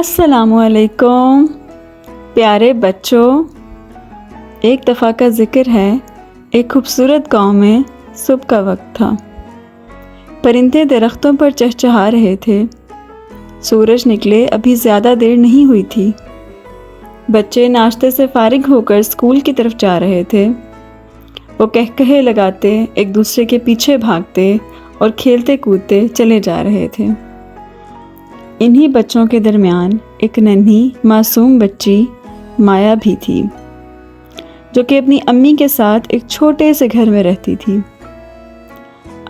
अस्सलामु अलैकुम प्यारे बच्चों। एक दफ़ा का ज़िक्र है, एक खूबसूरत गांव में सुबह का वक्त था। परिंदे दरख्तों पर चहचहा रहे थे। सूरज निकले अभी ज़्यादा देर नहीं हुई थी। बच्चे नाश्ते से फारिग होकर स्कूल की तरफ जा रहे थे। वो कहकहे लगाते, एक दूसरे के पीछे भागते और खेलते कूदते चले जा रहे थे। इन्हीं बच्चों के दरमियान एक नन्ही मासूम बच्ची माया भी थी, जो कि अपनी अम्मी के साथ एक छोटे से घर में रहती थी।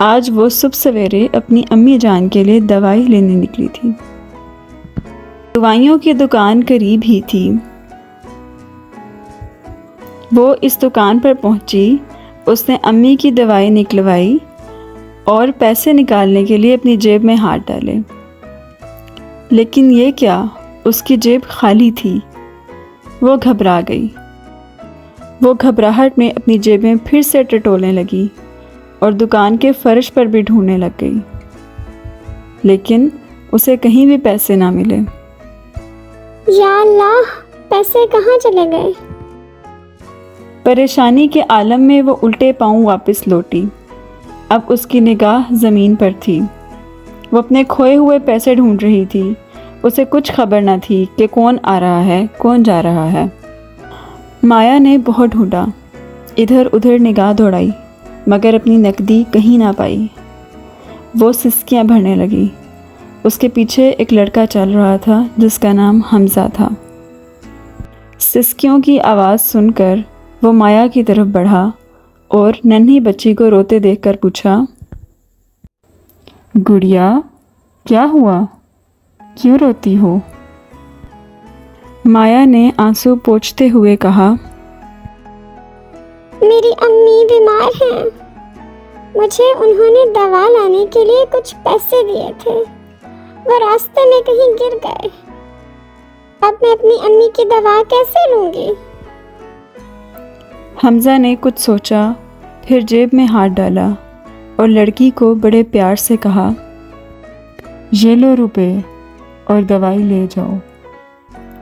आज वो सुबह सवेरे अपनी अम्मी जान के लिए दवाई लेने निकली थी। दवाइयों की दुकान करीब ही थी। वो इस दुकान पर पहुंची। उसने अम्मी की दवाई निकलवाई और पैसे निकालने के लिए अपनी जेब में हाथ डाले, लेकिन ये क्या, उसकी जेब खाली थी। वो घबरा गई। वो घबराहट में अपनी जेबें फिर से टटोलने लगी और दुकान के फर्श पर भी ढूंढने लग गई, लेकिन उसे कहीं भी पैसे ना मिले। या अल्लाह, पैसे कहाँ चले गए? परेशानी के आलम में वो उल्टे पांव वापस लौटी। अब उसकी निगाह ज़मीन पर थी। वो अपने खोए हुए पैसे ढूंढ रही थी। उसे कुछ खबर न थी कि कौन आ रहा है, कौन जा रहा है। माया ने बहुत ढूंढा, इधर उधर निगाह दौड़ाई, मगर अपनी नकदी कहीं ना पाई। वो सिसकियां भरने लगी। उसके पीछे एक लड़का चल रहा था जिसका नाम हमज़ा था। सिसकियों की आवाज़ सुनकर वो माया की तरफ बढ़ा और नन्ही बच्ची को रोते देखकर पूछा, गुड़िया, क्या हुआ, क्यों रोती हो? माया ने आंसू पोंछते हुए कहा, मेरी अम्मी बीमार हैं। मुझे उन्होंने दवा लाने के लिए कुछ पैसे दिए थे। वो रास्ते में कहीं गिर गए। अब मैं अपनी अम्मी की दवा कैसे लूँगी? हमज़ा ने कुछ सोचा, फिर जेब में हाथ डाला और लड़की को बड़े प्यार से कहा, ये लो रुपए और दवाई ले जाओ।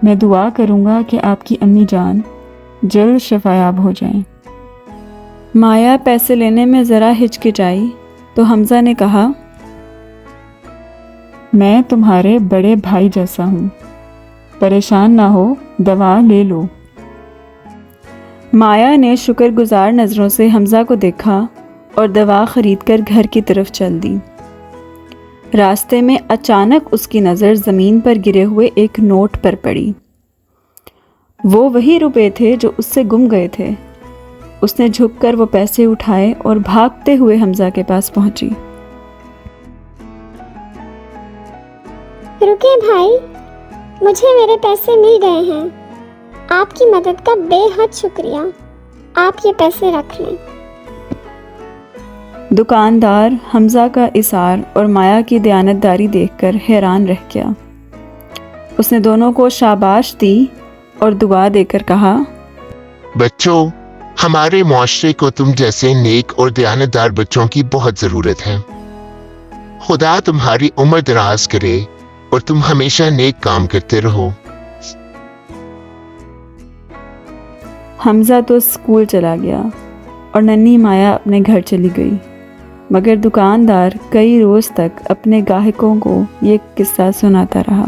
मैं दुआ करूँगा कि आपकी अम्मी जान जल्द शफायाब हो जाएं। माया पैसे लेने में ज़रा हिचकिचाई तो हमज़ा ने कहा, मैं तुम्हारे बड़े भाई जैसा हूँ, परेशान ना हो, दवा ले लो। माया ने शुक्रगुजार नज़रों से हमज़ा को देखा और दवा ख़रीदकर घर की तरफ चल दी। रास्ते में अचानक उसकी नज़र ज़मीन पर गिरे हुए एक नोट पर पड़ी। वो वही रुपए थे जो उससे गुम गए थे। उसने झुककर वो पैसे उठाए और भागते हुए हमज़ा के पास पहुंची। रुके भाई, मुझे मेरे पैसे मिल गए हैं। आपकी मदद का बेहद शुक्रिया। आप ये पैसे रख लें। दुकानदार हमज़ा का इसार और माया की दयानतदारी देखकर हैरान रह गया। उसने दोनों को शाबाश दी और दुआ देकर कहा, बच्चों, हमारे मुआशरे को तुम जैसे नेक और दयानतदार बच्चों की बहुत ज़रूरत है। खुदा तुम्हारी उम्र दराज करे और तुम हमेशा नेक काम करते रहो। हमज़ा तो स्कूल चला गया और नन्ही माया अपने घर चली गई, मगर दुकानदार कई रोज़ तक अपने ग्राहकों को ये किस्सा सुनाता रहा।